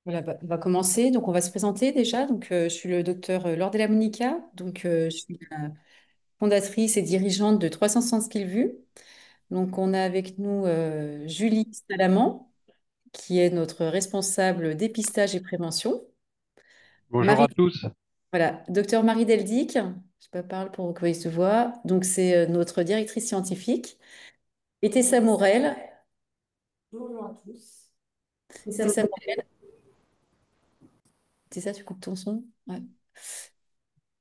Voilà, on va commencer. Donc, on va se présenter déjà. Donc, je suis le docteur Laure Della Monica. Donc, je suis la fondatrice et dirigeante de 360 Skills Vue. Donc, on a avec nous Julie Salamand, qui est notre responsable dépistage et prévention. Bonjour Marie, à tous. voilà, docteur Marie Deldic, je sais pas parle pour que se voit. Donc, c'est notre directrice scientifique. Et Tessa Morel. Bonjour à tous. Et ça Tessa, Tessa, tu coupes ton son? Ouais.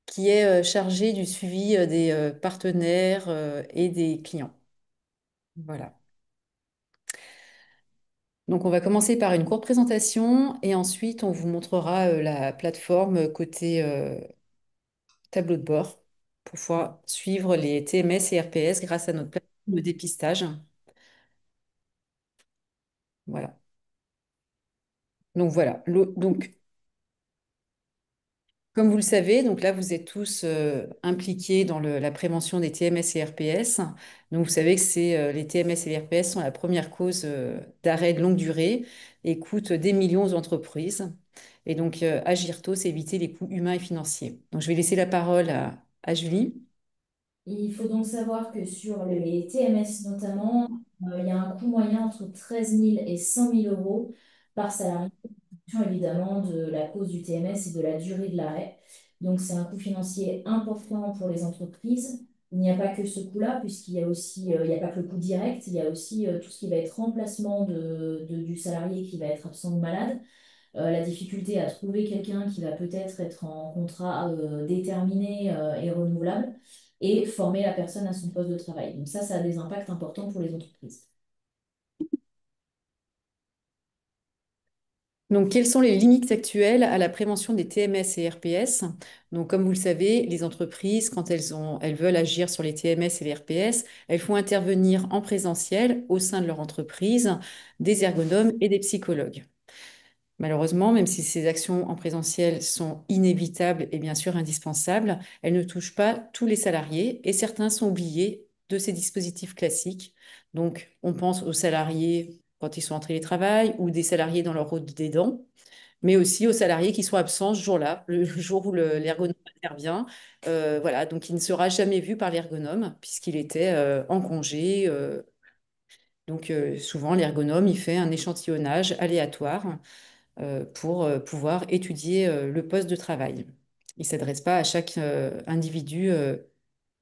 Qui est chargée du suivi des partenaires et des clients. Voilà. Donc, on va commencer par une courte présentation et ensuite, on vous montrera la plateforme côté tableau de bord pour pouvoir suivre les TMS et RPS grâce à notre plateforme de dépistage. Voilà. Donc, voilà. Donc, comme vous le savez, donc là, vous êtes tous impliqués dans la prévention des TMS et RPS. Donc, vous savez que les TMS et les RPS sont la première cause d'arrêt de longue durée et coûtent des millions aux entreprises. Et donc, agir tôt, c'est éviter les coûts humains et financiers. Donc, je vais laisser la parole à Julie. Il faut donc savoir que sur les TMS notamment, il y a un coût moyen entre 13 000 et 100 000 euros par salarié, en fonction évidemment de la cause du TMS et de la durée de l'arrêt. Donc c'est un coût financier important pour les entreprises. Il n'y a pas que ce coût-là, puisqu'il y a aussi, il n'y a pas que le coût direct, il y a aussi tout ce qui va être remplacement du salarié qui va être absent ou malade. La difficulté à trouver quelqu'un qui va peut-être être en contrat déterminé et renouvelable et former la personne à son poste de travail. Donc ça a des impacts importants pour les entreprises. Donc, quelles sont les limites actuelles à la prévention des TMS et RPS? Donc, comme vous le savez, les entreprises, quand elles veulent agir sur les TMS et les RPS, elles font intervenir en présentiel au sein de leur entreprise des ergonomes et des psychologues. Malheureusement, même si ces actions en présentiel sont inévitables et bien sûr indispensables, elles ne touchent pas tous les salariés et certains sont oubliés de ces dispositifs classiques. Donc, on pense aux salariés quand ils sont en télétravail ou des salariés dans leur rôle d'aidant, mais aussi aux salariés qui sont absents ce jour-là, le jour où l'ergonome intervient. Voilà, donc il ne sera jamais vu par l'ergonome puisqu'il était en congé. Donc, souvent, l'ergonome, il fait un échantillonnage aléatoire pour pouvoir étudier le poste de travail. Il ne s'adresse pas à chaque individu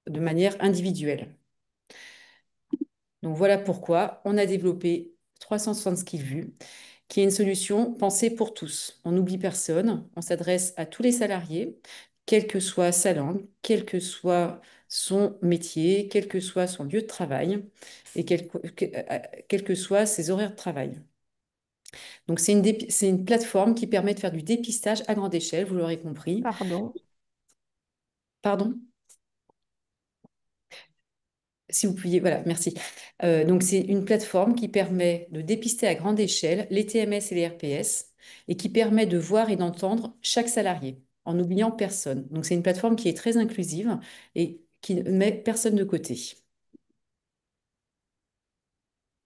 de manière individuelle. Donc voilà pourquoi on a développé 360 Skills Vue, qui est une solution pensée pour tous. On n'oublie personne, on s'adresse à tous les salariés, quelle que soit sa langue, quel que soit son métier, quel que soit son lieu de travail et quels que soient ses horaires de travail. Donc, c'est une plateforme qui permet de faire du dépistage à grande échelle, vous l'aurez compris. Pardon. Pardon? Si vous pouviez, voilà, merci. Donc, c'est une plateforme qui permet de dépister à grande échelle les TMS et les RPS et qui permet de voir et d'entendre chaque salarié en n'oubliant personne. Donc, c'est une plateforme qui est très inclusive et qui ne met personne de côté.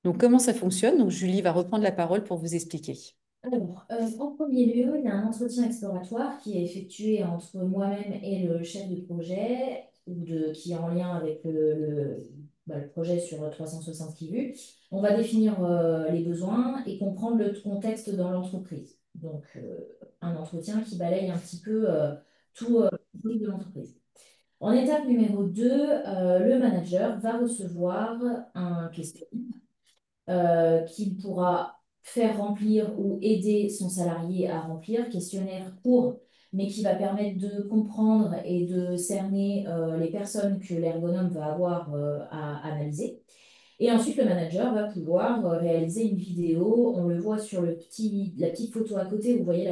Donc, comment ça fonctionne? Donc, Julie va reprendre la parole pour vous expliquer. Alors, en premier lieu, il y a un entretien exploratoire qui est effectué entre moi-même et le chef de projet, qui est en lien avec le projet sur 360 qui vu. On va définir les besoins et comprendre le contexte dans l'entreprise. Donc, un entretien qui balaye un petit peu tout le de l'entreprise. En étape numéro 2, le manager va recevoir un questionnaire qu'il pourra faire remplir ou aider son salarié à remplir, questionnaire court, mais qui va permettre de comprendre et de cerner les personnes que l'ergonome va avoir à analyser. Et ensuite, le manager va pouvoir réaliser une vidéo. On le voit sur la petite photo à côté. Vous voyez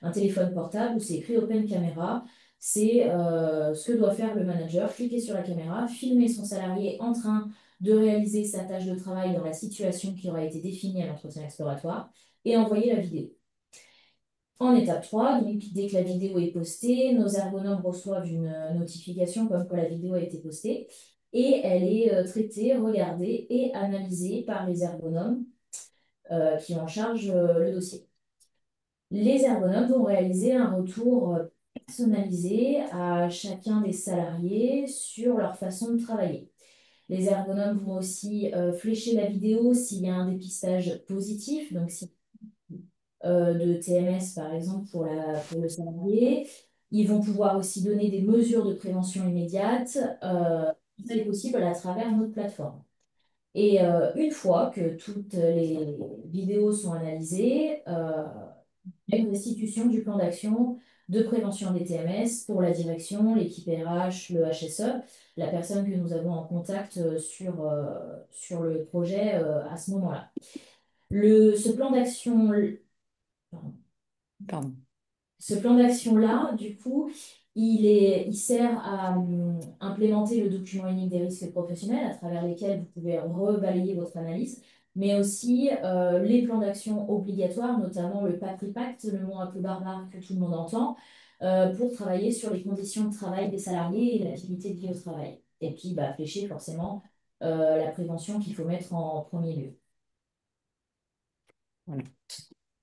un téléphone portable où c'est écrit Open Camera. C'est ce que doit faire le manager, cliquer sur la caméra, filmer son salarié en train de réaliser sa tâche de travail dans la situation qui aura été définie à l'entretien exploratoire et envoyer la vidéo. En étape 3, donc, dès que la vidéo est postée, nos ergonomes reçoivent une notification comme quoi la vidéo a été postée et elle est traitée, regardée et analysée par les ergonomes qui ont en charge le dossier. Les ergonomes vont réaliser un retour personnalisé à chacun des salariés sur leur façon de travailler. Les ergonomes vont aussi flécher la vidéo s'il y a un dépistage positif, donc si de TMS par exemple pour le salarié. Ils vont pouvoir aussi donner des mesures de prévention immédiate. C'est possible à travers notre plateforme. Et une fois que toutes les vidéos sont analysées, il y a une restitution du plan d'action de prévention des TMS pour la direction, l'équipe RH, le HSE, la personne que nous avons en contact sur le projet à ce moment-là. Ce plan d'action, pardon. Pardon. Ce plan d'action-là, du coup, il sert à implémenter le document unique des risques professionnels à travers lesquels vous pouvez rebalayer votre analyse, mais aussi les plans d'action obligatoires, notamment le PACRI Pact, le mot un peu barbare que tout le monde entend, pour travailler sur les conditions de travail des salariés et l'activité de vie au travail. Et puis, bah, flécher forcément la prévention qu'il faut mettre en premier lieu. Voilà.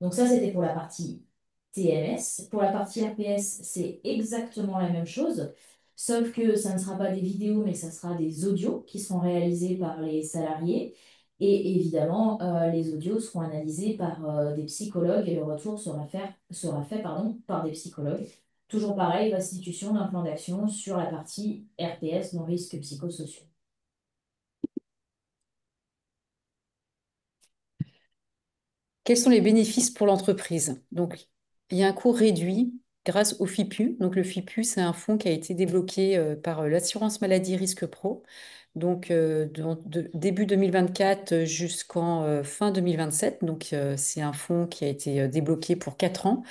Donc ça, c'était pour la partie TMS. Pour la partie RPS, c'est exactement la même chose, sauf que ça ne sera pas des vidéos, mais ça sera des audios qui seront réalisés par les salariés. Et évidemment, les audios seront analysés par des psychologues et le retour sera fait pardon, par des psychologues. Toujours pareil, restitution d'un plan d'action sur la partie RPS, non risques psychosociaux. Quels sont les bénéfices pour l'entreprise? Donc, il y a un coût réduit grâce au FIPU. Donc, le FIPU, c'est un fonds qui a été débloqué par l'assurance maladie Risque Pro. Donc, début 2024 jusqu'en fin 2027. Donc, c'est un fonds qui a été débloqué pour 4 ans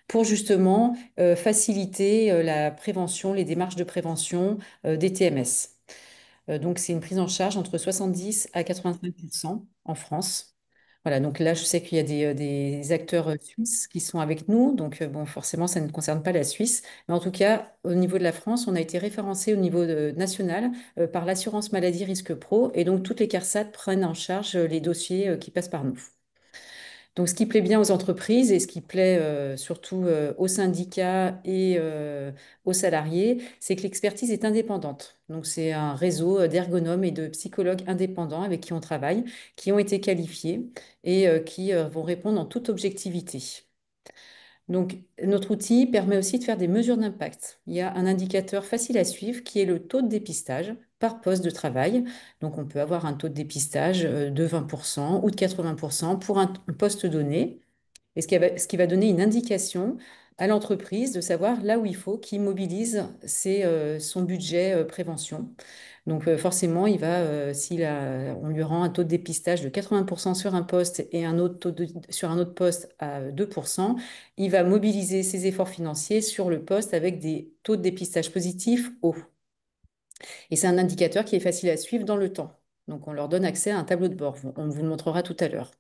pour justement faciliter la prévention, les démarches de prévention des TMS. Donc, c'est une prise en charge entre 70 à 85% en France. Voilà, donc là, je sais qu'il y a des acteurs suisses qui sont avec nous. Donc, bon, forcément, ça ne concerne pas la Suisse. Mais en tout cas, au niveau de la France, on a été référencé au niveau national par l'assurance maladie Risque Pro. Et donc, toutes les CARSAT prennent en charge les dossiers qui passent par nous. Donc, ce qui plaît bien aux entreprises et ce qui plaît surtout aux syndicats et aux salariés, c'est que l'expertise est indépendante. Donc, c'est un réseau d'ergonomes et de psychologues indépendants avec qui on travaille, qui ont été qualifiés et qui vont répondre en toute objectivité. Donc, notre outil permet aussi de faire des mesures d'impact. Il y a un indicateur facile à suivre qui est le taux de dépistage par poste de travail. Donc, on peut avoir un taux de dépistage de 20% ou de 80% pour un poste donné. Et ce qui va donner une indication à l'entreprise de savoir là où il faut qu'il mobilise son budget prévention. Donc forcément, on lui rend un taux de dépistage de 80% sur un poste et un autre sur un autre poste à 2%, il va mobiliser ses efforts financiers sur le poste avec des taux de dépistage positifs hauts. Et c'est un indicateur qui est facile à suivre dans le temps. Donc, on leur donne accès à un tableau de bord. On vous le montrera tout à l'heure.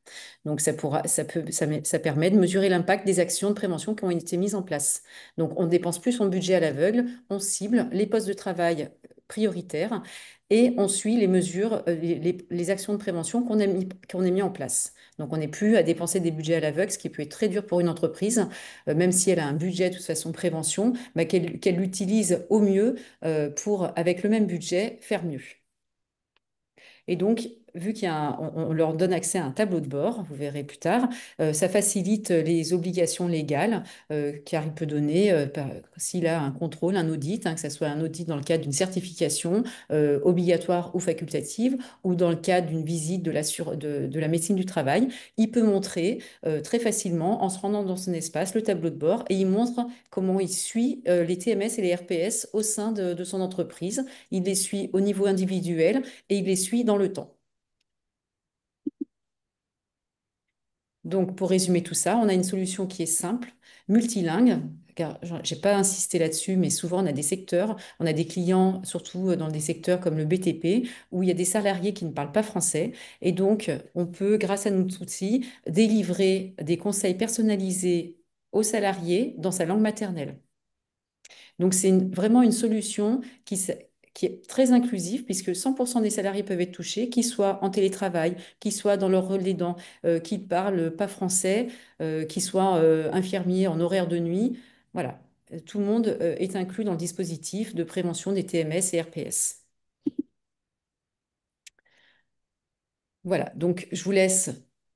Donc, ça permet de mesurer l'impact des actions de prévention qui ont été mises en place. Donc, on ne dépense plus son budget à l'aveugle, on cible les postes de travail prioritaires et on suit les mesures, les actions de prévention qu'on a mis en place. Donc, on n'est plus à dépenser des budgets à l'aveugle, ce qui peut être très dur pour une entreprise, même si elle a un budget de toute façon prévention, bah, qu'elle l'utilise au mieux pour, avec le même budget, faire mieux. Et donc, vu on leur donne accès à un tableau de bord, vous verrez plus tard, ça facilite les obligations légales, car il peut donner, s'il a un contrôle, un audit, hein, que ce soit un audit dans le cadre d'une certification obligatoire ou facultative, ou dans le cadre d'une visite de la médecine du travail, il peut montrer très facilement, en se rendant dans son espace, le tableau de bord, et il montre comment il suit les TMS et les RPS au sein de son entreprise. Il les suit au niveau individuel et il les suit dans le temps. Donc, pour résumer tout ça, on a une solution qui est simple, multilingue, car je n'ai pas insisté là-dessus, mais souvent on a des secteurs, on a des clients, surtout dans des secteurs comme le BTP, où il y a des salariés qui ne parlent pas français. Et donc, on peut, grâce à notre outil, délivrer des conseils personnalisés aux salariés dans sa langue maternelle. Donc, c'est vraiment une solution qui est très inclusif, puisque 100% des salariés peuvent être touchés, qu'ils soient en télétravail, qu'ils soient dans leur rôle d'aidant, qu'ils parlent pas français, qu'ils soient infirmiers en horaire de nuit. Voilà. Tout le monde est inclus dans le dispositif de prévention des TMS et RPS. Voilà, donc je vous laisse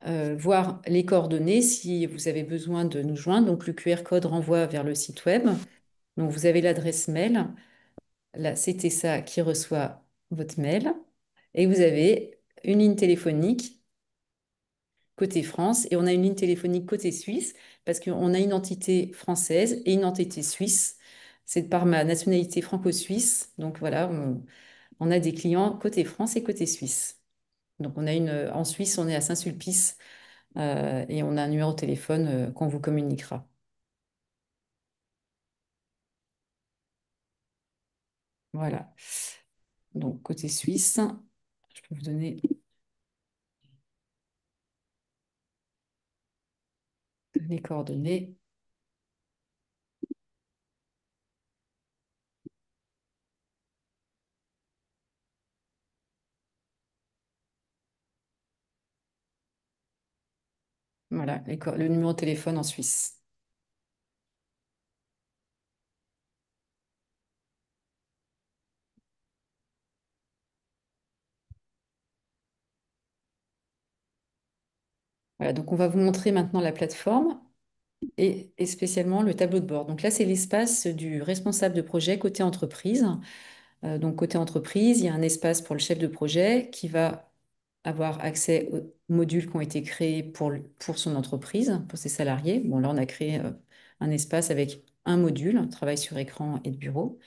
voir les coordonnées si vous avez besoin de nous joindre. Donc le QR code renvoie vers le site web. Donc vous avez l'adresse mail. Là, c'était ça qui reçoit votre mail. Et vous avez une ligne téléphonique côté France et on a une ligne téléphonique côté Suisse parce qu'on a une entité française et une entité suisse. C'est par ma nationalité franco-suisse. Donc voilà, on a des clients côté France et côté Suisse. Donc on a en Suisse, on est à Saint-Sulpice et on a un numéro de téléphone qu'on vous communiquera. Voilà. Donc côté Suisse, je peux vous donner les coordonnées. Voilà, le numéro de téléphone en Suisse. Voilà, donc on va vous montrer maintenant la plateforme et spécialement le tableau de bord. Donc là, c'est l'espace du responsable de projet côté entreprise. Donc côté entreprise, il y a un espace pour le chef de projet qui va avoir accès aux modules qui ont été créés pour son entreprise, pour ses salariés. Bon, là, on a créé un espace avec un module, travail sur écran et de bureau.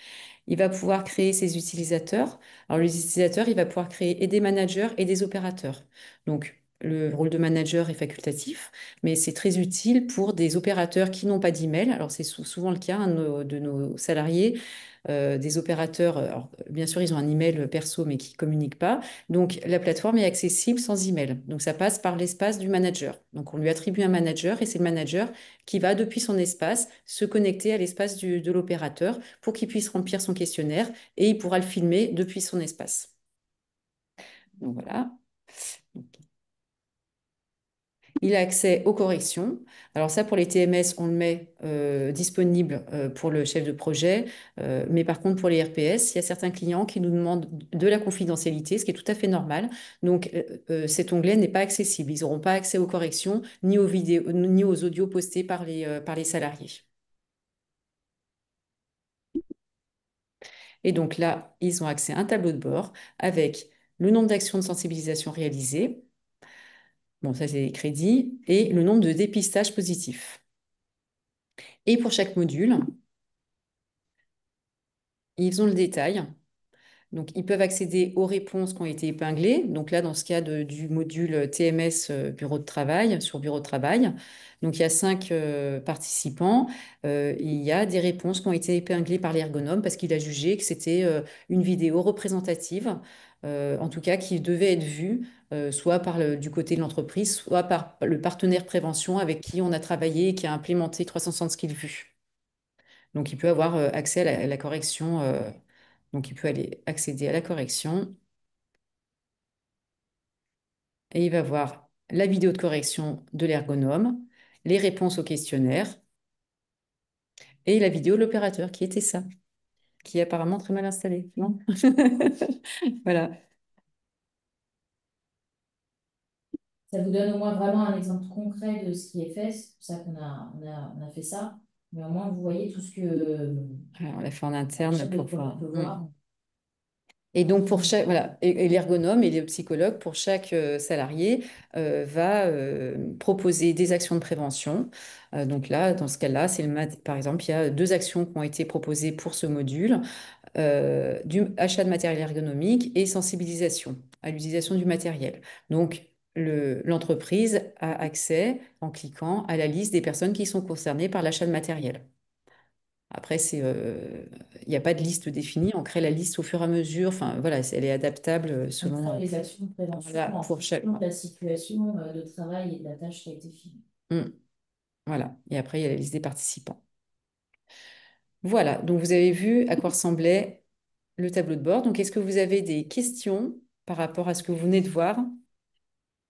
Il va pouvoir créer ses utilisateurs. Alors, les utilisateurs, il va pouvoir créer et des managers et des opérateurs. Donc, le rôle de manager est facultatif, mais c'est très utile pour des opérateurs qui n'ont pas d'email. Alors, c'est souvent le cas hein, de nos salariés. Des opérateurs, alors, bien sûr, ils ont un email perso, mais qui ne communiquent pas. Donc, la plateforme est accessible sans email. Donc, ça passe par l'espace du manager. Donc, on lui attribue un manager et c'est le manager qui va, depuis son espace, se connecter à l'espace de l'opérateur pour qu'il puisse remplir son questionnaire et il pourra le filmer depuis son espace. Donc voilà. Il a accès aux corrections. Alors ça, pour les TMS, on le met disponible pour le chef de projet. Mais par contre, pour les RPS, il y a certains clients qui nous demandent de la confidentialité, ce qui est tout à fait normal. Donc cet onglet n'est pas accessible. Ils n'auront pas accès aux corrections, ni aux vidéos, ni aux audios postés par les salariés. Et donc là, ils ont accès à un tableau de bord avec le nombre d'actions de sensibilisation réalisées, bon, ça c'est les crédits, et le nombre de dépistages positifs. Et pour chaque module, ils ont le détail. Donc, ils peuvent accéder aux réponses qui ont été épinglées. Donc là, dans ce cas du module TMS Bureau de travail, sur Bureau de travail, donc il y a 5 participants. Il y a des réponses qui ont été épinglées par l'ergonome parce qu'il a jugé que c'était une vidéo représentative, en tout cas qui devait être vue soit du côté de l'entreprise, soit par le partenaire prévention avec qui on a travaillé et qui a implémenté 360 Skills Vue. Donc, il peut avoir accès à la correction. Donc, il peut aller accéder à la correction et il va voir la vidéo de correction de l'ergonome, les réponses au questionnaire et la vidéo de l'opérateur qui était ça, qui est apparemment très mal installé, non? Voilà. Ça vous donne au moins vraiment un exemple concret de ce qui est fait. C'est pour ça on a fait ça. Mais au moins, vous voyez tout ce que Alors, on l'a fait en le interne chef de pour projet voir. peut voir. Et donc, pour chaque, voilà, et l'ergonome et le psychologue, pour chaque salarié, va proposer des actions de prévention. Donc là, dans ce cas-là, par exemple, il y a 2 actions qui ont été proposées pour ce module, du achat de matériel ergonomique et sensibilisation à l'utilisation du matériel. Donc, l'entreprise a accès, en cliquant, à la liste des personnes qui sont concernées par l'achat de matériel. Après, il n'y a pas de liste définie, on crée la liste au fur et à mesure. Enfin, voilà, elle est adaptable On selon. fera les actions de prévention Voilà, en pour chaque. fonction de la situation de travail et de la tâche qui a été finie. Mm, voilà. Et après, il y a la liste des participants. Voilà. Donc, vous avez vu à quoi ressemblait le tableau de bord. Donc, est-ce que vous avez des questions par rapport à ce que vous venez de voir?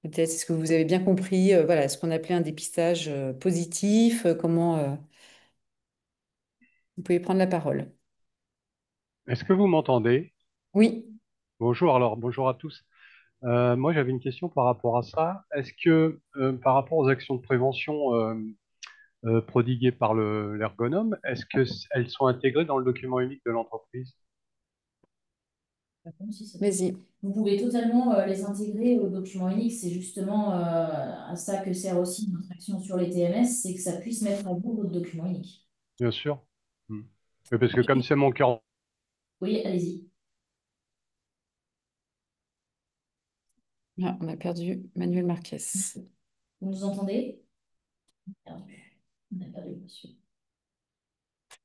Peut-être, est-ce que vous avez bien compris, voilà, ce qu'on appelait un dépistage positif, comment vous pouvez prendre la parole. Est-ce que vous m'entendez? Oui. Bonjour, alors bonjour à tous. Moi j'avais une question par rapport à ça. Est-ce que par rapport aux actions de prévention prodiguées par l'ergonome, elles sont intégrées dans le document unique de l'entreprise? Vas-y. Vous pouvez totalement les intégrer au document unique. C'est justement à ça que sert aussi notre action sur les TMS, c'est que ça puisse mettre à jour votre document unique. Bien sûr. Hmm. Oui, parce que comme c'est mon cœur. Oui, allez-y. Ah, on a perdu Manuel Marquez. Vous nous entendez? Perdu. On a perdu le monsieur.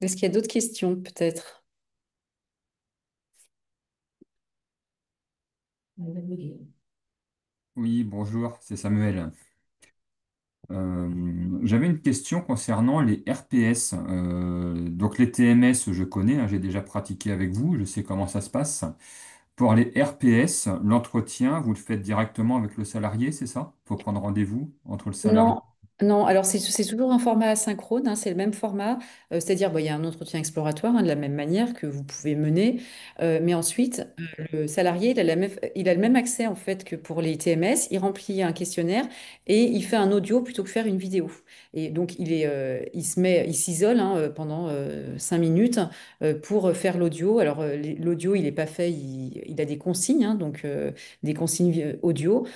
Est-ce qu'il y a d'autres questions, peut-être? On va bugger. Oui, bonjour, c'est Samuel. J'avais une question concernant les RPS. Donc les TMS, je connais, hein, j'ai déjà pratiqué avec vous, je sais comment ça se passe. Pour les RPS, l'entretien, vous le faites directement avec le salarié, c'est ça? Il faut prendre rendez-vous entre le salarié. Non, non. Alors c'est toujours un format asynchrone, hein, c'est le même format, c'est-à-dire il y a un entretien exploratoire hein, de la même manière que vous pouvez mener, mais ensuite le salarié il a le même accès en fait que pour les TMS, il remplit un questionnaire et il fait un audio plutôt que faire une vidéo. Et donc il s'isole hein, pendant 5 minutes pour faire l'audio. Alors l'audio il n'est pas fait, il a des consignes, hein, donc des consignes audio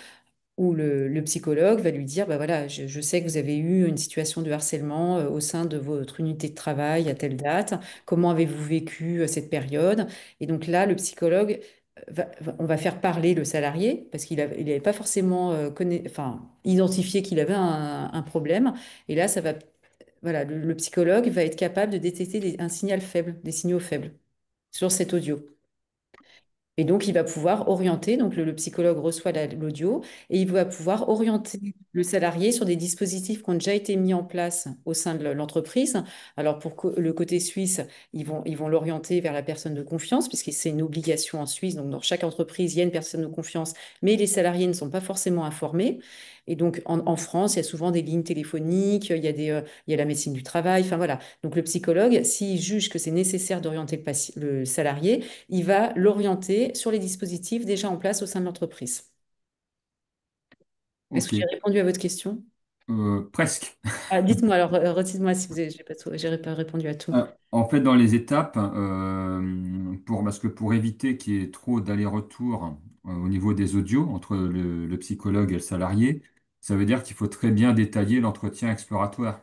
où le psychologue va lui dire, bah voilà, je sais que vous avez eu une situation de harcèlement au sein de votre unité de travail à telle date. Comment avez-vous vécu cette période? Et donc là, le psychologue, on va faire parler le salarié parce il n'avait pas forcément enfin, identifié qu'il avait un problème. Et là, voilà, le psychologue va être capable de détecter un signal faible, des signaux faibles sur cet audio. Et donc, il va pouvoir orienter, donc le psychologue reçoit l'audio et il va pouvoir orienter le salarié sur des dispositifs qui ont déjà été mis en place au sein de l'entreprise. Alors, pour le côté suisse, ils vont l'orienter vers la personne de confiance, puisque c'est une obligation en Suisse. Donc, dans chaque entreprise, il y a une personne de confiance, mais les salariés ne sont pas forcément informés. Et donc, en France, il y a souvent des lignes téléphoniques, il y a la médecine du travail, enfin voilà. Donc, le psychologue, s'il juge que c'est nécessaire d'orienter le salarié, il va l'orienter sur les dispositifs déjà en place au sein de l'entreprise. Est-ce que Ok. j'ai répondu à votre question? Presque. Ah, dites-moi alors, redites-moi si j'ai pas répondu à tout. En fait, dans les étapes, parce que pour éviter qu'il y ait trop d'aller-retour au niveau des audios entre le psychologue et le salarié, ça veut dire qu'il faut très bien détailler l'entretien exploratoire.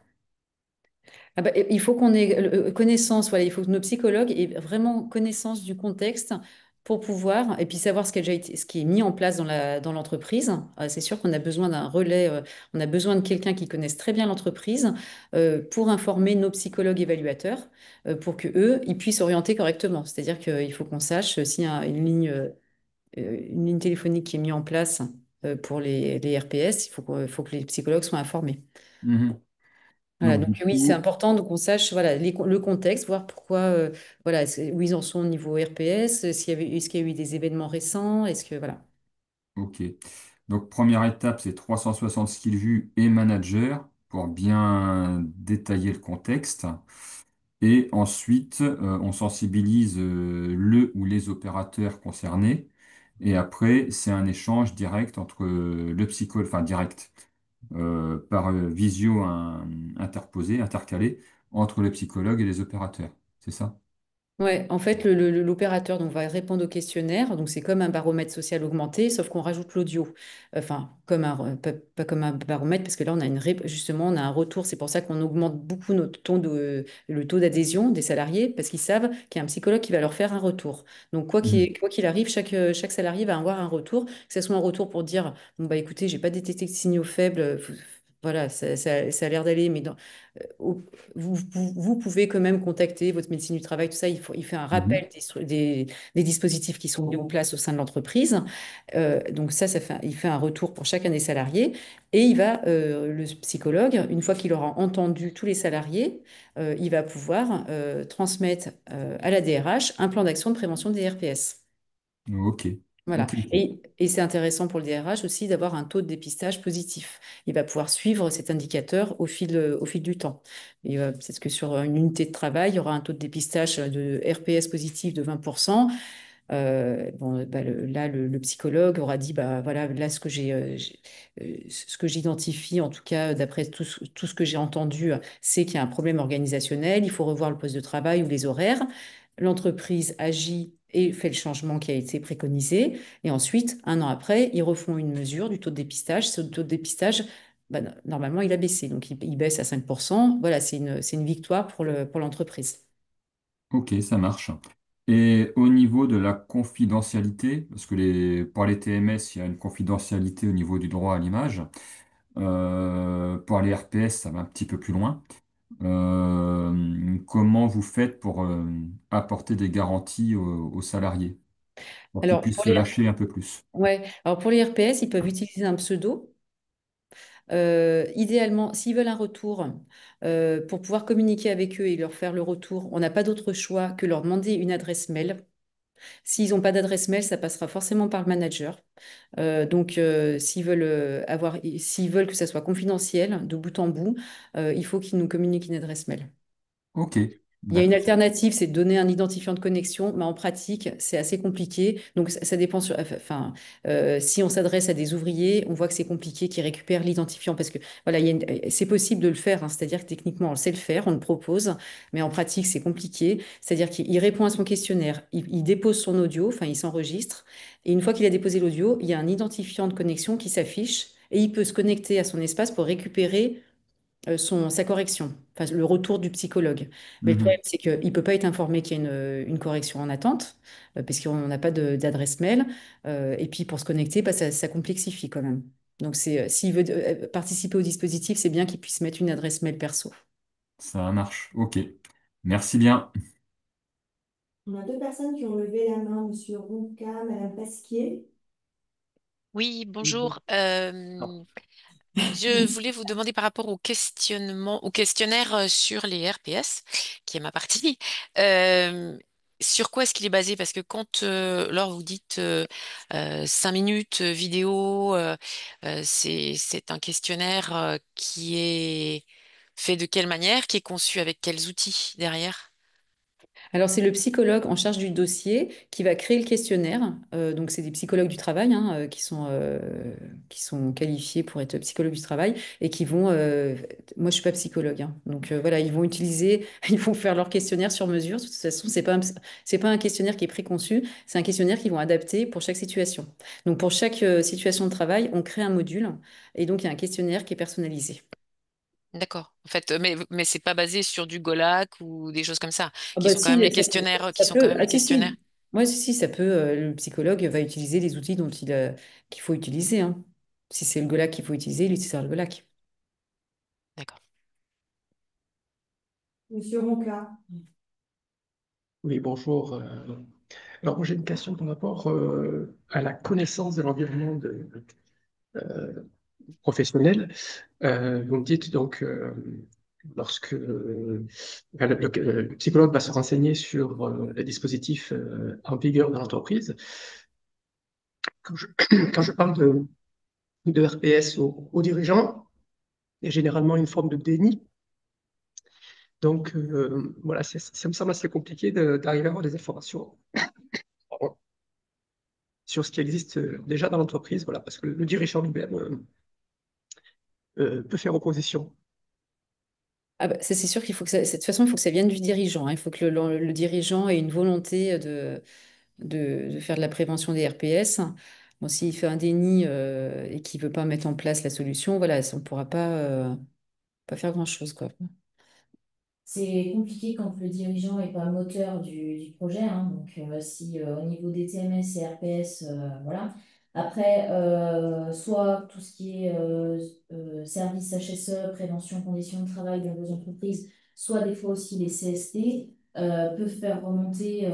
Ah bah, il faut qu'on ait connaissance, voilà, il faut que nos psychologues aient vraiment connaissance du contexte pour pouvoir, et puis savoir ce qui est mis en place dans l'entreprise. C'est sûr qu'on a besoin d'un relais, on a besoin de quelqu'un qui connaisse très bien l'entreprise pour informer nos psychologues évaluateurs, pour que eux, ils puissent orienter correctement. C'est-à-dire qu'il faut qu'on sache s'il y a une ligne téléphonique qui est mise en place pour les RPS, faut que les psychologues soient informés. Mhm. Voilà, Donc, donc du oui, c'est coup, important qu'on sache voilà, le contexte, voir pourquoi, voilà, où ils en sont au niveau RPS, est-ce qu'il y a eu des événements récents, est-ce que, voilà. ok. Donc, première étape, c'est 360 skill view et manager pour bien détailler le contexte. Et ensuite, on sensibilise le ou les opérateurs concernés. Et après, c'est un échange direct entre le psychologue, enfin direct, par visio intercalé, entre le psychologue et les opérateurs. C'est ça? Ouais, en fait, l'opérateur donc, va répondre au questionnaire. Donc, c'est comme un baromètre social augmenté, sauf qu'on rajoute l'audio. Enfin, pas comme un baromètre, parce que là, justement, on a un retour. C'est pour ça qu'on augmente beaucoup le taux d'adhésion des salariés, parce qu'ils savent qu'il y a un psychologue qui va leur faire un retour. Donc, Mhm. quoi qu'il arrive, chaque salarié va avoir un retour, que ce soit un retour pour dire, bon, bah, écoutez, j'ai pas détecté de signaux faibles. voilà, ça a l'air d'aller, mais au- vous pouvez quand même contacter votre médecine du travail, tout ça. Il fait un rappel Mhm. des dispositifs qui sont mis en place au sein de l'entreprise. Donc il fait un retour pour chacun des salariés et le psychologue, une fois qu'il aura entendu tous les salariés, il va pouvoir transmettre à la DRH un plan d'action de prévention des RPS. Ok, Voilà. ok, ok. Et c'est intéressant pour le DRH aussi d'avoir un taux de dépistage positif. Il va pouvoir suivre cet indicateur au fil du temps. Et peut-être que sur une unité de travail, il y aura un taux de dépistage de RPS positif de 20%. Bon, bah, le psychologue aura dit, bah, voilà, là, ce que j'identifie, en tout cas, d'après tout ce que j'ai entendu, c'est qu'il y a un problème organisationnel, il faut revoir le poste de travail ou les horaires. L'entreprise agit et fait le changement qui a été préconisé. Et ensuite, un an après, ils refont une mesure du taux de dépistage. Ce taux de dépistage, bah, normalement, il a baissé. Donc, il baisse à 5%. Voilà, c'est une victoire pour l'entreprise. Ok, ça marche. Et au niveau de la confidentialité, parce que pour les TMS, il y a une confidentialité au niveau du droit à l'image. Pour les RPS, ça va un petit peu plus loin. Comment vous faites pour apporter des garanties aux salariés, pour qu'ils Alors, puissent se lâcher un peu plus? ouais. Alors, pour les RPS, ils peuvent utiliser un pseudo. Idéalement, s'ils veulent un retour, pour pouvoir communiquer avec eux et leur faire le retour, on n'a pas d'autre choix que leur demander une adresse mail. S'ils n'ont pas d'adresse mail, ça passera forcément par le manager. S'ils veulent que ça soit confidentiel de bout en bout, il faut qu'ils nous communiquent une adresse mail. Ok, Il y a une d'accord. alternative, c'est de donner un identifiant de connexion, mais en pratique, c'est assez compliqué. Donc, ça dépend enfin, si on s'adresse à des ouvriers, on voit que c'est compliqué qu'ils récupèrent l'identifiant parce que, voilà, c'est possible de le faire, hein. C'est-à-dire que techniquement, on sait le faire, on le propose, mais en pratique, c'est compliqué. C'est-à-dire qu'il répond à son questionnaire, il dépose son audio, enfin, il s'enregistre, et une fois qu'il a déposé l'audio, il y a un identifiant de connexion qui s'affiche et il peut se connecter à son espace pour récupérer sa correction, enfin, le retour du psychologue. Mais le problème, Mhm. c'est qu'il ne peut pas être informé qu'il y a une correction en attente, parce qu'on n'a pas d'adresse mail. Et puis, pour se connecter, bah, ça complexifie quand même. Donc, s'il veut participer au dispositif, c'est bien qu'il puisse mettre une adresse mail perso. Ça marche. Ok. Merci bien. On a deux personnes qui ont levé la main, Monsieur Ronca, Madame Pasquier. Oui, bonjour. Je voulais vous demander par rapport au questionnement, au questionnaire sur les RPS, qui est ma partie. euh, sur quoi est-ce qu'il est basé? Parce que quand, lors vous dites 5 minutes vidéo, c'est un questionnaire qui est fait de quelle manière, qui est conçu avec quels outils derrière? Alors, c'est le psychologue en charge du dossier qui va créer le questionnaire. Donc, c'est des psychologues du travail, hein, qui sont qualifiés pour être psychologues du travail et qui vont. Moi, je suis pas psychologue, hein. Donc, voilà, ils vont utiliser, ils vont faire leur questionnaire sur mesure. De toute façon, c'est pas un questionnaire qui est préconçu, c'est un questionnaire qu'ils vont adapter pour chaque situation. Donc, pour chaque situation de travail, on crée un module et donc il y a un questionnaire qui est personnalisé. D'accord. En fait, mais c'est pas basé sur du Golac ou des choses comme ça, Ah qui bah sont quand même si, les questionnaires, qui ça sont quand peut. même Ah les si, questionnaires. si. Moi, si, ça peut. Le psychologue va utiliser les outils qu'il faut utiliser, hein. Si c'est le GOLAC qu'il faut utiliser, il utilisera le GOLAC. D'accord. Monsieur Ronca. Oui, bonjour. Alors, moi, j'ai une question par rapport à la connaissance de l'environnement euh, professionnel. Vous me dites donc, lorsque enfin, le psychologue va se renseigner sur les dispositifs en vigueur dans l'entreprise, quand je, quand je parle de RPS aux dirigeants, il y a généralement une forme de déni. Donc, voilà, ça me semble assez compliqué d'arriver à avoir des informations sur ce qui existe déjà dans l'entreprise, voilà, parce que le dirigeant lui-même peut faire opposition. Ah bah, ça, c'est sûr qu'il faut de toute façon, il faut que ça vienne du dirigeant, hein. Il faut que le dirigeant ait une volonté de faire de la prévention des RPS. Bon, s'il fait un déni et qu'il ne veut pas mettre en place la solution, voilà, on ne pourra pas faire grand-chose, quoi. C'est compliqué quand le dirigeant n'est pas moteur du projet, hein. Donc, si au niveau des TMS et RPS, voilà. Après, soit tout ce qui est service HSE, prévention, conditions de travail dans vos entreprises, soit des fois aussi les CST peuvent faire remonter,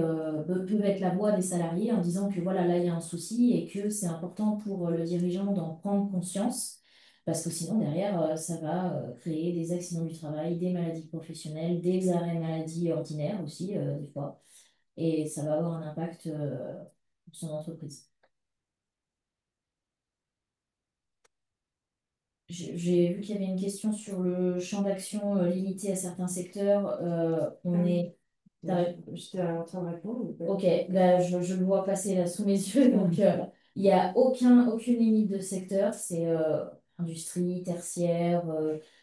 peuvent être la voix des salariés en disant que voilà, là, il y a un souci et que c'est important pour le dirigeant d'en prendre conscience. Parce que sinon, derrière, ça va créer des accidents du travail, des maladies professionnelles, des arrêts maladie ordinaires aussi, des fois. Et ça va avoir un impact sur son entreprise. J'ai vu qu'il y avait une question sur le champ d'action limité à certains secteurs. On est. J'étais en train de répondre. Ok, bah, je le vois passer là sous mes yeux. Donc, il n'y a aucune limite de secteur. C'est industrie, tertiaire,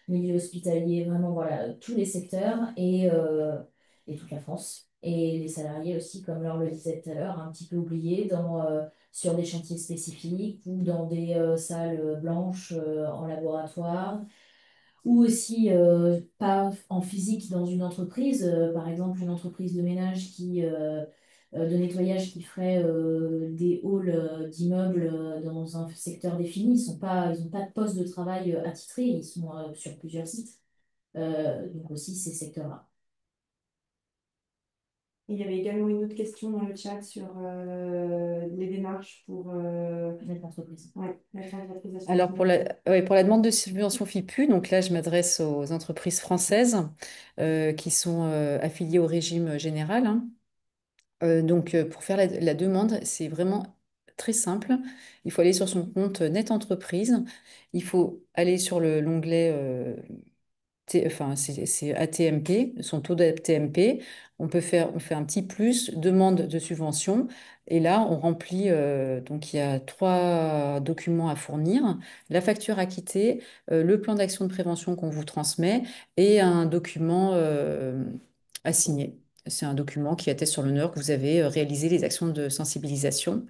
milieu hospitalier, vraiment, voilà, tous les secteurs et toute la France. Et les salariés aussi, comme Laure le disait tout à l'heure, un petit peu oubliés sur des chantiers spécifiques ou dans des salles blanches en laboratoire ou aussi pas en physique dans une entreprise, par exemple une entreprise de ménage de nettoyage qui ferait des halls d'immeubles dans un secteur défini, ils ont pas de poste de travail attitré, ils sont sur plusieurs sites. Donc aussi ces secteurs-là. Il y avait également une autre question dans le chat sur les démarches pour Mettre l'entreprise. ouais, mettre l'entreprise à son Alors, compte. ouais, pour la demande de subvention FIPU, donc là, je m'adresse aux entreprises françaises qui sont affiliées au régime général, hein. Pour faire la demande, c'est vraiment très simple. Il faut aller sur son compte Net Entreprise. Il faut aller sur l'onglet enfin, c'est ATMP, son taux d'ATMP. On fait un petit plus, demande de subvention. Et là, on remplit, donc il y a trois documents à fournir, la facture acquittée, le plan d'action de prévention qu'on vous transmet et un document à signer. C'est un document qui atteste sur l'honneur que vous avez réalisé les actions de sensibilisation.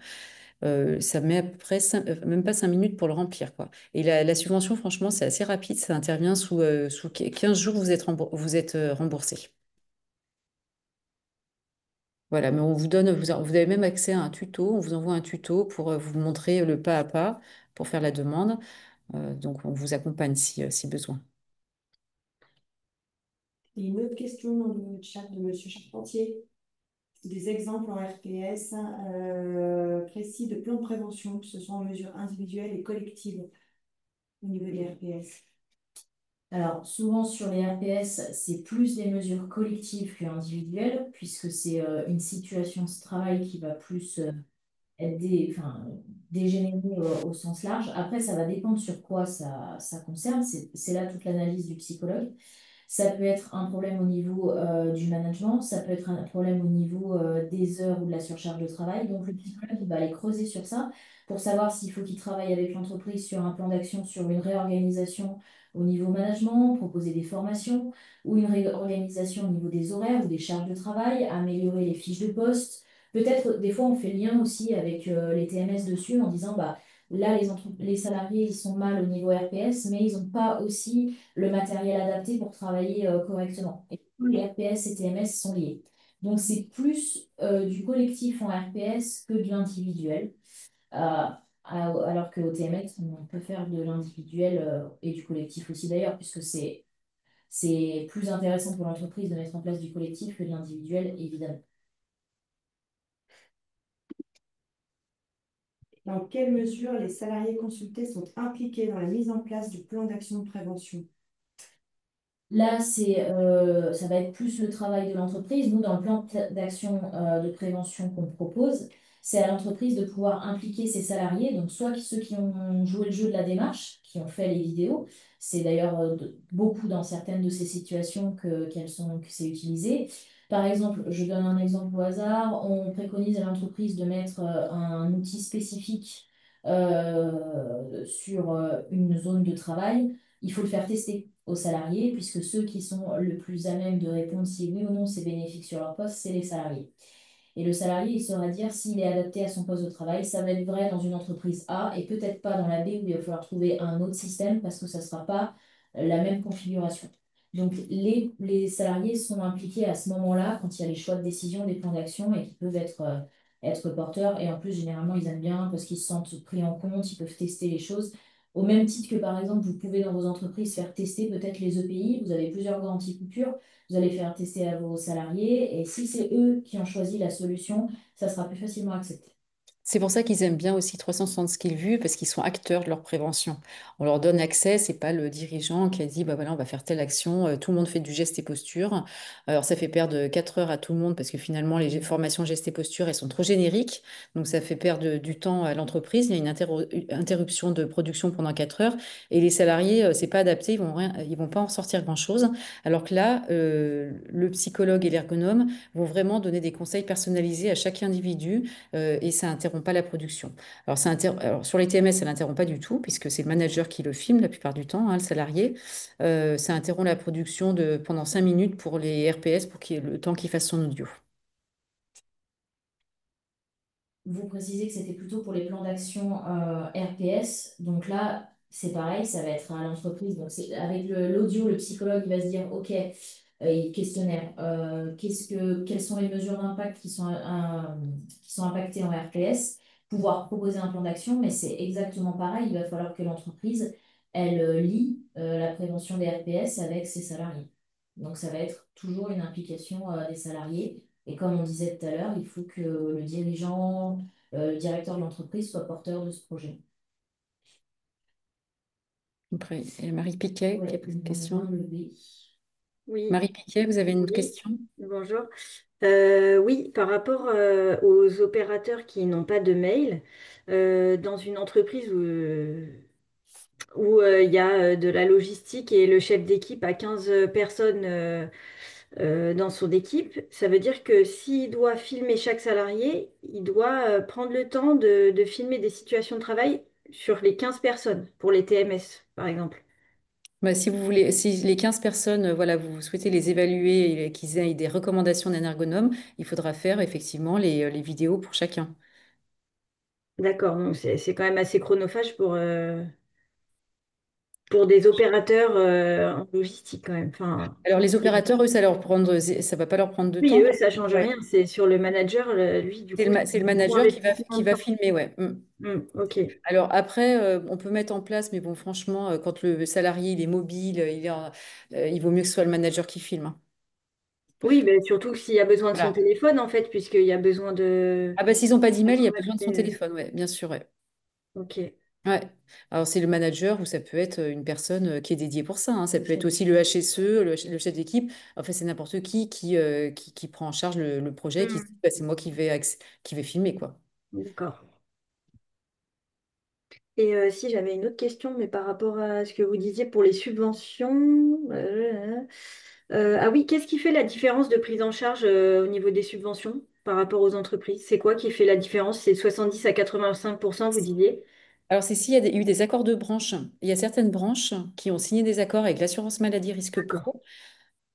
Ça met à peu près même pas 5 minutes pour le remplir, quoi. Et la subvention, franchement, c'est assez rapide. Ça intervient sous 15 jours, vous êtes remboursé. Voilà, mais on vous donne, vous avez même accès à un tuto. On vous envoie un tuto pour vous montrer le pas à pas pour faire la demande. Donc, on vous accompagne si besoin. Et une autre question dans le chat de Monsieur Charpentier. Des exemples en RPS précis de plans de prévention, que ce soit en mesures individuelles et collectives au niveau des RPS. Alors, souvent sur les RPS, c'est plus des mesures collectives que individuelles, puisque c'est une situation de travail qui va plus être dégénérer au sens large. Après, ça va dépendre sur quoi ça concerne. C'est là toute l'analyse du psychologue. Ça peut être un problème au niveau du management, ça peut être un problème au niveau des heures ou de la surcharge de travail. Donc, le psychologue il va aller creuser sur ça pour savoir s'il faut qu'il travaille avec l'entreprise sur un plan d'action, sur une réorganisation au niveau management, proposer des formations ou une réorganisation au niveau des horaires ou des charges de travail, améliorer les fiches de poste. Peut-être, des fois, on fait le lien aussi avec les TMS dessus en disant, bah, là, les salariés, ils sont mal au niveau RPS, mais ils n'ont pas aussi le matériel adapté pour travailler correctement. Et les RPS et TMS sont liés. Donc, c'est plus du collectif en RPS que de l'individuel. Alors qu'au TMS, on peut faire de l'individuel et du collectif aussi d'ailleurs, puisque c'est plus intéressant pour l'entreprise de mettre en place du collectif que de l'individuel, évidemment. Dans quelle mesure les salariés consultés sont impliqués dans la mise en place du plan d'action de prévention? Là, ça va être plus le travail de l'entreprise. Nous, dans le plan d'action de prévention qu'on propose, c'est à l'entreprise de pouvoir impliquer ses salariés, donc soit ceux qui ont joué le jeu de la démarche, qui ont fait les vidéos. C'est d'ailleurs beaucoup dans certaines de ces situations que c'est utilisé. Par exemple, je donne un exemple au hasard, on préconise à l'entreprise de mettre un outil spécifique sur une zone de travail. Il faut le faire tester aux salariés, puisque ceux qui sont le plus à même de répondre si oui ou non c'est bénéfique sur leur poste, c'est les salariés. Et le salarié, il saura dire s'il est adapté à son poste de travail. Ça va être vrai dans une entreprise A et peut-être pas dans la B où il va falloir trouver un autre système parce que ça ne sera pas la même configuration. Donc, les salariés sont impliqués à ce moment-là quand il y a les choix de décision, des plans d'action et qui peuvent être être porteurs. Et en plus, généralement, ils aiment bien parce qu'ils se sentent pris en compte, ils peuvent tester les choses. Au même titre que, par exemple, vous pouvez dans vos entreprises faire tester peut-être les EPI, vous avez plusieurs garanties coupures, vous allez faire tester à vos salariés, et si c'est eux qui ont choisi la solution, ça sera plus facilement accepté. C'est pour ça qu'ils aiment bien aussi 360 Skills Vue, parce qu'ils sont acteurs de leur prévention. On leur donne accès, c'est pas le dirigeant qui a dit, bah voilà, on va faire telle action, tout le monde fait du geste et posture. Alors ça fait perdre 4 heures à tout le monde, parce que finalement, les formations geste et posture, elles sont trop génériques, donc ça fait perdre du temps à l'entreprise. Il y a une interruption de production pendant 4 heures, et les salariés, c'est pas adapté, ils vont pas en sortir grand-chose. Alors que là, le psychologue et l'ergonome vont vraiment donner des conseils personnalisés à chaque individu et ça n'interrompt pas la production. Alors, sur les TMS, ça n'interrompt pas du tout, puisque c'est le manager qui le filme la plupart du temps, hein, le salarié. Ça interrompt la production pendant 5 minutes pour les RPS, pour qu'il y ait le temps qu'il fasse son audio. Vous précisez que c'était plutôt pour les plans d'action RPS. Donc là, c'est pareil, ça va être à l'entreprise. Donc c'est avec l'audio, le psychologue, il va se dire, OK, questionnaire, quelles sont les mesures d'impact qui sont impactées en RPS, pouvoir proposer un plan d'action, mais c'est exactement pareil. Il va falloir que l'entreprise, elle lie la prévention des RPS avec ses salariés. Donc ça va être toujours une implication des salariés. Et comme on disait tout à l'heure, il faut que le dirigeant, le directeur de l'entreprise soit porteur de ce projet. Après, il y a Marie Piquet qui a Ouais, posé une main question. levée. Oui, Marie Piquet, vous avez une oui, question? bonjour. Oui, par rapport aux opérateurs qui n'ont pas de mail, dans une entreprise où il y a de la logistique et le chef d'équipe a 15 personnes dans son équipe, ça veut dire que s'il doit filmer chaque salarié, il doit prendre le temps de filmer des situations de travail sur les 15 personnes, pour les TMS, par exemple. Bah, si vous voulez, si les 15 personnes, voilà, vous souhaitez les évaluer et qu'ils aient des recommandations d'un ergonome, il faudra faire effectivement les vidéos pour chacun. D'accord, donc c'est quand même assez chronophage pour des opérateurs en logistique quand même. Enfin, Alors les opérateurs, eux, ça va pas leur prendre de oui, temps. eux, ça change Ouais. rien. C'est sur le manager, lui, du coup, c'est C'est le un gros manager investissement qui de va temps. filmer, ouais. Mm. Ok, Alors après, on peut mettre en place, mais bon, franchement, quand le salarié il est mobile, il vaut mieux que ce soit le manager qui filme, hein. oui, mais surtout s'il y a besoin de son Voilà. téléphone, en fait, puisqu'il y a besoin de Ah bah s'ils n'ont pas d'email, il y a besoin de son d'informations. téléphone, ouais, bien sûr, ouais. Ok, Ouais. Alors c'est le manager ou ça peut être une personne qui est dédiée pour ça, hein. Ça peut être ok. aussi le HSE, le chef d'équipe. En fait, c'est n'importe qui prend en charge le projet, qui se dit, Hmm, bah, c'est moi qui vais filmer, quoi. d'accord. Et si j'avais une autre question, mais par rapport à ce que vous disiez pour les subventions. Ah oui, qu'est-ce qui fait la différence de prise en charge au niveau des subventions par rapport aux entreprises? C'est quoi qui fait la différence? C'est 70 à 85%, vous disiez? Alors, c'est s'il y a eu des accords de branche. Il y a certaines branches qui ont signé des accords avec l'assurance maladie risque D'accord. pro.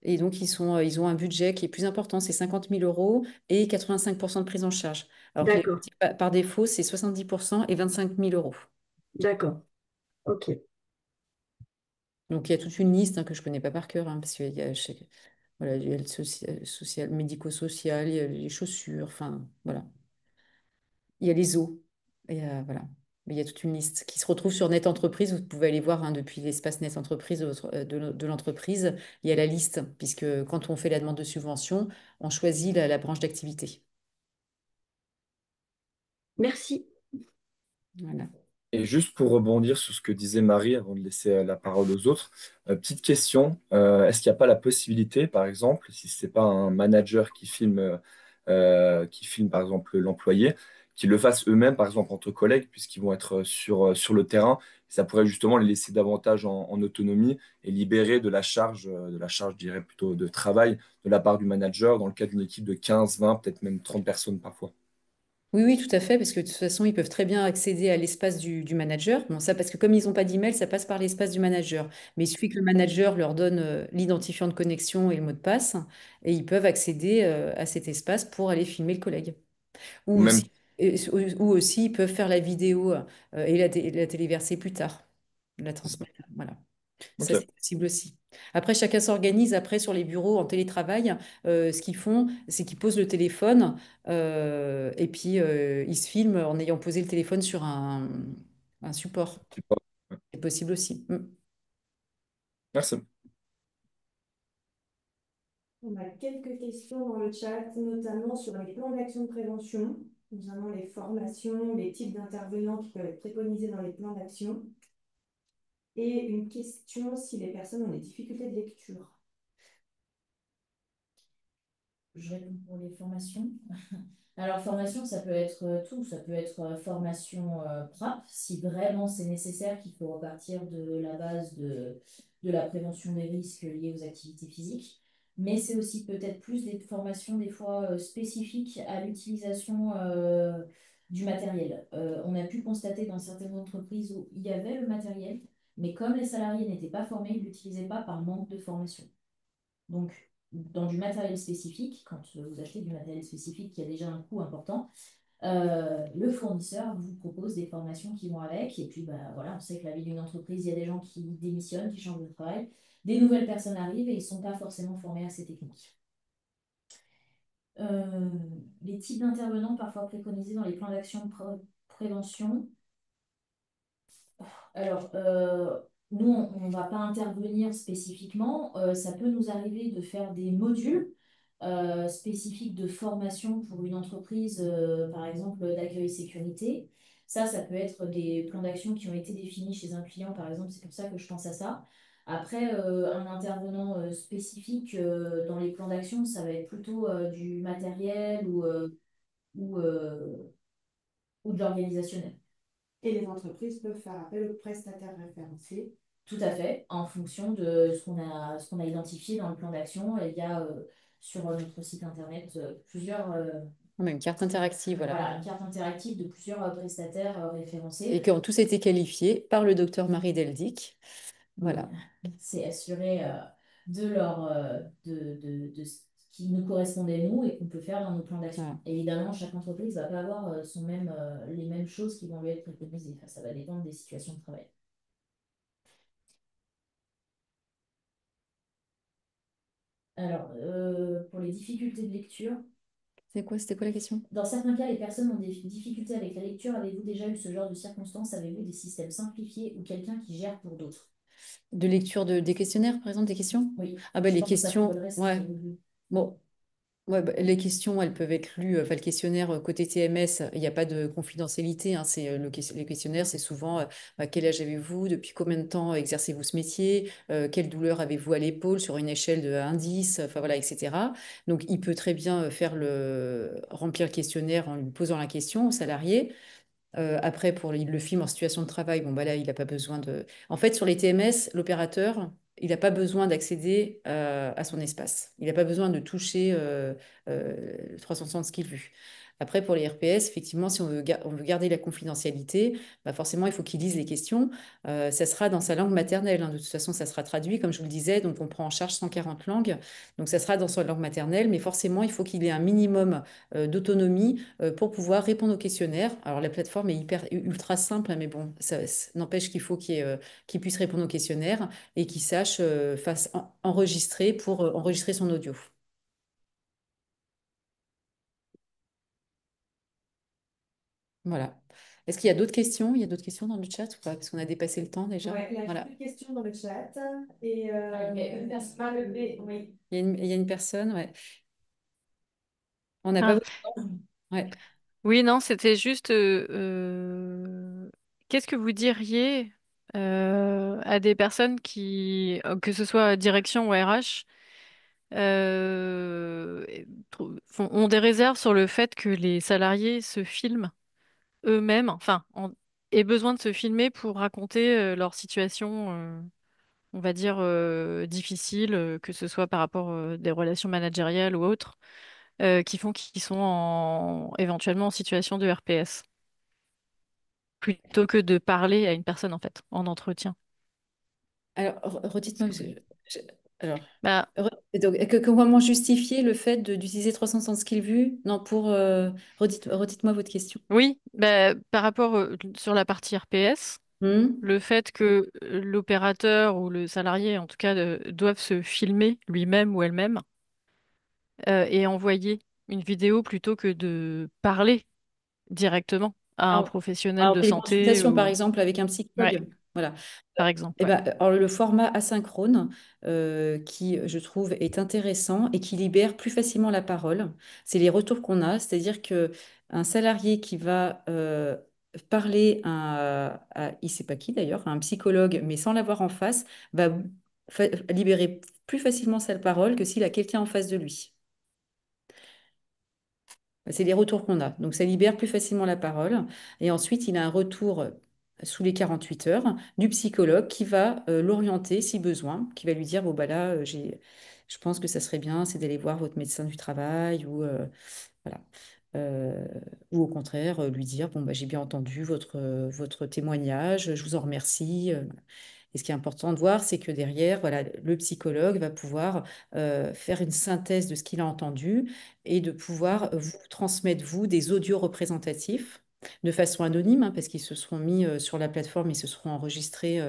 Et donc, ils ont un budget qui est plus important, c'est 50 000 euros et 85% de prise en charge. Alors que les D'accord. par défaut, c'est 70% et 25 000 euros. D'accord. Ok. Donc, il y a toute une liste, hein, que je ne connais pas par cœur, hein, parce qu'il y a, voilà, il y a le social, médico-social, il y a les chaussures, enfin, voilà. Il y a les eaux. Et voilà. Mais il y a toute une liste qui se retrouve sur Net Entreprise. Vous pouvez aller voir, hein, depuis l'espace Net Entreprise de l'entreprise. Il y a la liste, puisque quand on fait la demande de subvention, on choisit la branche d'activité. Merci. Voilà. Et juste pour rebondir sur ce que disait Marie avant de laisser la parole aux autres, petite question, est-ce qu'il n'y a pas la possibilité, par exemple, si ce n'est pas un manager qui filme par exemple l'employé, qu'ils le fassent eux-mêmes, par exemple entre collègues, puisqu'ils vont être sur le terrain, ça pourrait justement les laisser davantage en autonomie et libérer de la charge, je dirais plutôt de travail de la part du manager dans le cas d'une équipe de 15, 20, peut-être même 30 personnes parfois. Oui, oui, tout à fait, parce que de toute façon, ils peuvent très bien accéder à l'espace du manager. Bon, ça, parce que comme ils n'ont pas d'email, ça passe par l'espace du manager. Mais il suffit que le manager leur donne l'identifiant de connexion et le mot de passe, et ils peuvent accéder à cet espace pour aller filmer le collègue. Ou Ou même aussi, ou aussi, ils peuvent faire la vidéo et la téléverser plus tard, la transmettre. Voilà. Ça, c'est Ok, possible aussi. Après, chacun s'organise après sur les bureaux en télétravail. Ce qu'ils font, c'est qu'ils posent le téléphone et puis ils se filment en ayant posé le téléphone sur un support. super. C'est possible aussi. Mm. Merci. On a quelques questions dans le chat, notamment sur les plans d'action de prévention, notamment les formations, les types d'intervenants qui peuvent être préconisés dans les plans d'action, et une question si les personnes ont des difficultés de lecture. Je réponds pour les formations. Alors, formation, ça peut être tout. Ça peut être formation PRAP, si vraiment c'est nécessaire, qu'il faut repartir de la base de la prévention des risques liés aux activités physiques. Mais c'est aussi peut-être plus des formations, des fois, spécifiques à l'utilisation du matériel. On a pu constater dans certaines entreprises où il y avait le matériel, mais comme les salariés n'étaient pas formés, ils ne l'utilisaient pas par manque de formation. Donc, dans du matériel spécifique, quand vous achetez du matériel spécifique qui a déjà un coût important, le fournisseur vous propose des formations qui vont avec. Et puis, bah, voilà, on sait que la vie d'une entreprise, il y a des gens qui démissionnent, qui changent de travail. Des nouvelles personnes arrivent et ils ne sont pas forcément formés à ces techniques. Euh, les types d'intervenants parfois préconisés dans les plans d'action de prévention. Alors, nous, on ne va pas intervenir spécifiquement. Ça peut nous arriver de faire des modules spécifiques de formation pour une entreprise, par exemple, d'accueil sécurité. Ça peut être des plans d'action qui ont été définis chez un client, par exemple. C'est pour ça que je pense à ça. Après, un intervenant spécifique dans les plans d'action, ça va être plutôt du matériel ou, euh, ou de l'organisationnel. Et les entreprises peuvent faire appel aux prestataires référencés. Tout à fait, en fonction de ce qu'on a identifié dans le plan d'action. Il y a sur notre site internet plusieurs, On a une carte interactive, voilà. voilà, une carte interactive de plusieurs prestataires Et référencés. qui ont tous été qualifiés par le docteur Marie Deldic. Voilà. C'est assuré de leur de ce qui nous correspondait nous et qu'on peut faire dans nos plans d'action. Voilà. Évidemment, chaque entreprise ne va pas avoir les mêmes choses qui vont lui être préconisées. Enfin, ça va dépendre des situations de travail. Alors, pour les difficultés de lecture, C'était quoi la question? dans certains cas, les personnes ont des difficultés avec la lecture. Avez-vous déjà eu ce genre de circonstances? Avez-vous des systèmes simplifiés ou quelqu'un qui gère pour d'autres? De lecture des questionnaires, par exemple, des questions? Oui, Ah ben je les pense que ça questions, collerait ce ouais. que vous dites. Bon, ouais, bah, les questions, elles peuvent être lues. Enfin, le questionnaire côté TMS, il n'y a pas de confidentialité. Hein, c'est, les questionnaires, c'est souvent bah, quel âge avez-vous, depuis combien de temps exercez-vous ce métier, quelle douleur avez-vous à l'épaule sur une échelle de 1 10, enfin voilà, etc. Donc, il peut très bien remplir le questionnaire en lui posant la question au salarié. Après, pour le film en situation de travail, bon, bah là, il n'a pas besoin de. En fait, sur les TMS, l'opérateur, il n'a pas besoin d'accéder à son espace. Il n'a pas besoin de toucher le 360 skill vue. Après, pour les RPS, effectivement, si on veut garder la confidentialité, bah forcément, il faut qu'il lise les questions. Ça sera dans sa langue maternelle. Hein. De toute façon, ça sera traduit, comme je vous le disais. Donc, on prend en charge 140 langues. Donc, ça sera dans sa langue maternelle. Mais forcément, il faut qu'il ait un minimum d'autonomie pour pouvoir répondre aux questionnaires. Alors la plateforme est ultra simple, hein, mais bon, ça n'empêche qu'il faut qu'il puisse répondre aux questionnaires et qu'il sache enregistrer pour enregistrer son audio. Voilà. Est-ce qu'il y a d'autres questions? Il y a d'autres questions dans le chat ou pas? Parce qu'on a dépassé le temps déjà. Ouais, il y a Voilà. plus de questions dans le chat. Et Ah, il y a une personne. pas levé, oui. Il y a une personne, ouais. On n'a pas Ah, votre temps. Ouais. oui, non, c'était juste, qu'est-ce que vous diriez à des personnes qui, que ce soit direction ou RH, ont des réserves sur le fait que les salariés se filment eux-mêmes, enfin, aient besoin de se filmer pour raconter leur situation, on va dire, difficile, que ce soit par rapport des relations managériales ou autres, qui font qu'ils sont éventuellement en situation de RPS, plutôt que de parler à une personne, en fait, en entretien. Alors, redites-moi. Je- alors, Bah, donc, comment justifier le fait d'utiliser 360 skill vue? Non, redites-moi votre question. oui, bah, par rapport sur la partie RPS, Hmm. Le fait que l'opérateur ou le salarié, en tout cas, doivent se filmer lui-même ou elle-même et envoyer une vidéo plutôt que de parler directement à un Alors, professionnel alors, de des santé consultations, par ou... exemple, avec un Ouais, psychologue. Voilà. par exemple, Eh ouais. ben, alors, le format asynchrone, qui, je trouve, est intéressant et qui libère plus facilement la parole, c'est les retours qu'on a. C'est-à-dire que un salarié qui va parler il ne sait pas qui d'ailleurs, à un psychologue, mais sans l'avoir en face, va libérer plus facilement sa parole que s'il a quelqu'un en face de lui. C'est les retours qu'on a. Donc, ça libère plus facilement la parole. Et ensuite, il a un retour sous les 48 heures du psychologue qui va l'orienter si besoin, qui va lui dire, bon, bah là, je pense que ça serait bien, c'est d'aller voir votre médecin du travail ou, voilà. Euh, ou au contraire, lui dire, bon, bah, j'ai bien entendu votre témoignage, je vous en remercie. Et ce qui est important de voir, c'est que derrière, voilà, le psychologue va pouvoir faire une synthèse de ce qu'il a entendu et de pouvoir vous transmettre, vous, des audios représentatifs de façon anonyme, hein, parce qu'ils se seront mis sur la plateforme, ils se seront enregistrés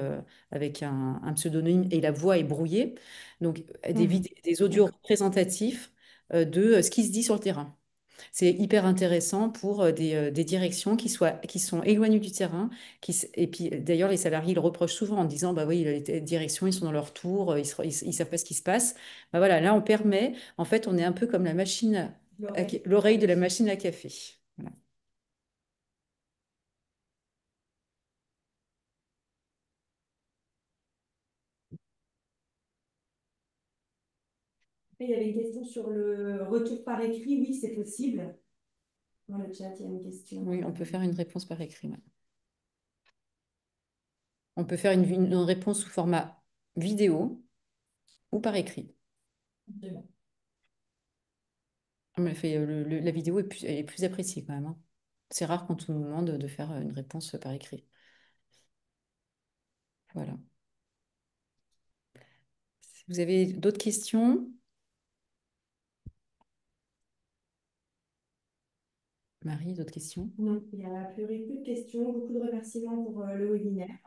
avec un pseudonyme et la voix est brouillée. Donc, Mhm. des audios D'accord. représentatifs de ce qui se dit sur le terrain. C'est hyper intéressant pour des directions qui sont éloignées du terrain. Et puis d'ailleurs, les salariés le reprochent souvent en disant, bah oui, les directions, ils sont dans leur tour, ils savent pas ce qui se passe. Bah voilà, là, on permet, en fait, on est un peu comme la machine, l'oreille de la machine à café. Voilà. Il y avait une question sur le retour par écrit. Oui, c'est possible. Dans le chat, il y a une question. Oui, on peut faire une réponse par écrit. Ouais. On peut faire une réponse sous format vidéo ou par écrit. Absolument. La vidéo elle est plus appréciée quand même, hein. C'est rare quand on nous demande de faire une réponse par écrit. Voilà. Si vous avez d'autres questions, Marie, d'autres questions? Non, il n'y a a priori plus de questions. Beaucoup de remerciements pour le webinaire.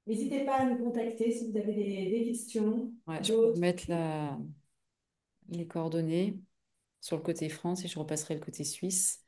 N'hésitez pas à nous contacter si vous avez des questions, Ouais, je peux vous d'autres. mettre les coordonnées sur le côté France et je repasserai le côté Suisse.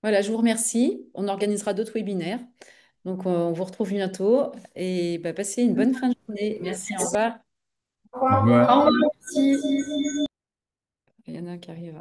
Voilà, je vous remercie. On organisera d'autres webinaires. Donc, on vous retrouve bientôt et bah, passez une bonne fin de journée. Merci, au revoir. Au Au revoir. revoir. Au revoir. Merci. Il y en a un qui arrive.